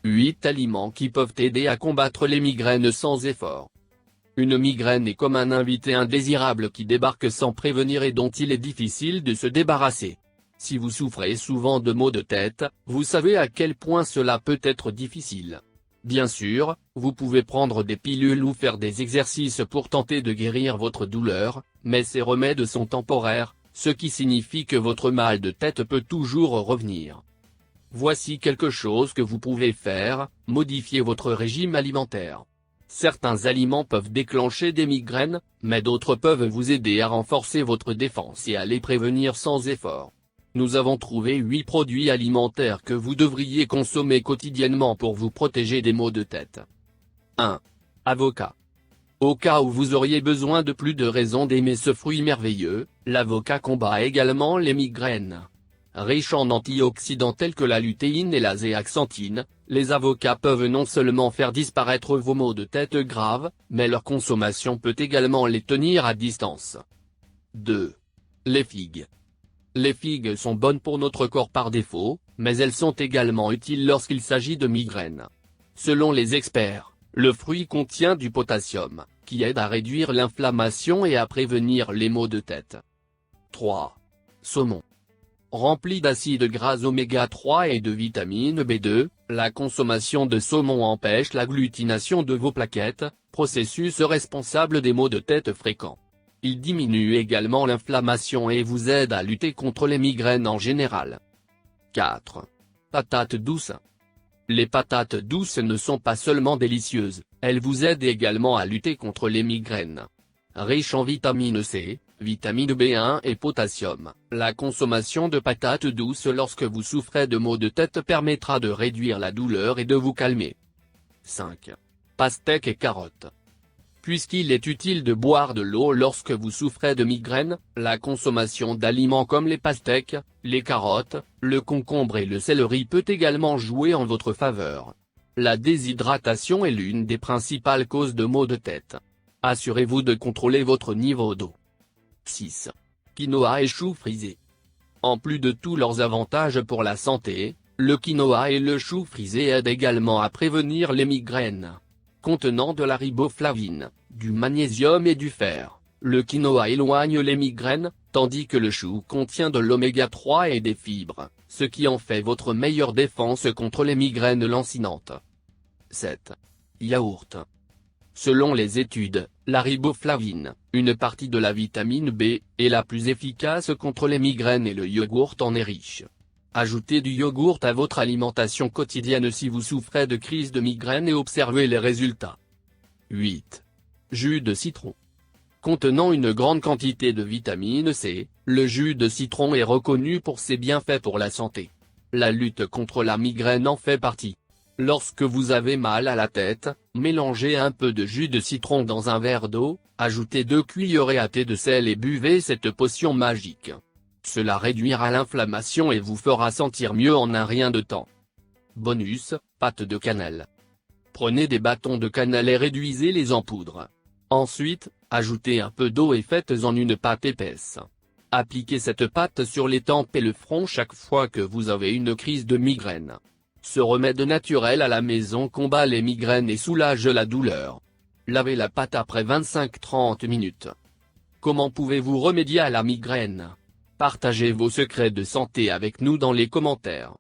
8 aliments qui peuvent aider à combattre les migraines sans effort. Une migraine est comme un invité indésirable qui débarque sans prévenir et dont il est difficile de se débarrasser. Si vous souffrez souvent de maux de tête, vous savez à quel point cela peut être difficile. Bien sûr, vous pouvez prendre des pilules ou faire des exercices pour tenter de guérir votre douleur, mais ces remèdes sont temporaires, ce qui signifie que votre mal de tête peut toujours revenir. Voici quelque chose que vous pouvez faire: modifier votre régime alimentaire. Certains aliments peuvent déclencher des migraines, mais d'autres peuvent vous aider à renforcer votre défense et à les prévenir sans effort. Nous avons trouvé 8 produits alimentaires que vous devriez consommer quotidiennement pour vous protéger des maux de tête. 1. Avocat. Au cas où vous auriez besoin de plus de raisons d'aimer ce fruit merveilleux, l'avocat combat également les migraines. Riche en antioxydants tels que la lutéine et la zéaxanthine, les avocats peuvent non seulement faire disparaître vos maux de tête graves, mais leur consommation peut également les tenir à distance. 2. Les figues. Les figues sont bonnes pour notre corps par défaut, mais elles sont également utiles lorsqu'il s'agit de migraines. Selon les experts, le fruit contient du potassium, qui aide à réduire l'inflammation et à prévenir les maux de tête. 3. Saumon. Rempli d'acides gras oméga 3 et de vitamine B2, la consommation de saumon empêche l'agglutination de vos plaquettes, processus responsable des maux de tête fréquents. Il diminue également l'inflammation et vous aide à lutter contre les migraines en général. 4. Patates douces. Les patates douces ne sont pas seulement délicieuses, elles vous aident également à lutter contre les migraines. Riche en vitamine C, vitamine B1 et potassium, la consommation de patates douces lorsque vous souffrez de maux de tête permettra de réduire la douleur et de vous calmer. 5. Pastèques et carottes. Puisqu'il est utile de boire de l'eau lorsque vous souffrez de migraines, la consommation d'aliments comme les pastèques, les carottes, le concombre et le céleri peut également jouer en votre faveur. La déshydratation est l'une des principales causes de maux de tête. Assurez-vous de contrôler votre niveau d'eau. 6. Quinoa et choux frisés. En plus de tous leurs avantages pour la santé, le quinoa et le chou frisé aident également à prévenir les migraines. Contenant de la riboflavine, du magnésium et du fer, le quinoa éloigne les migraines, tandis que le chou contient de l'oméga 3 et des fibres, ce qui en fait votre meilleure défense contre les migraines lancinantes. 7. Yaourt. Selon les études, la riboflavine, une partie de la vitamine B, est la plus efficace contre les migraines et le yogourt en est riche. Ajoutez du yogourt à votre alimentation quotidienne si vous souffrez de crises de migraine et observez les résultats. 8. Jus de citron. Contenant une grande quantité de vitamine C, le jus de citron est reconnu pour ses bienfaits pour la santé. La lutte contre la migraine en fait partie. Lorsque vous avez mal à la tête, mélangez un peu de jus de citron dans un verre d'eau, ajoutez 2 cuillerées à thé de sel et buvez cette potion magique. Cela réduira l'inflammation et vous fera sentir mieux en un rien de temps. Bonus, pâte de cannelle. Prenez des bâtons de cannelle et réduisez-les en poudre. Ensuite, ajoutez un peu d'eau et faites-en une pâte épaisse. Appliquez cette pâte sur les tempes et le front chaque fois que vous avez une crise de migraine. Ce remède naturel à la maison combat les migraines et soulage la douleur. Lavez la pâte après 25-30 minutes. Comment pouvez-vous remédier à la migraine ? Partagez vos secrets de santé avec nous dans les commentaires.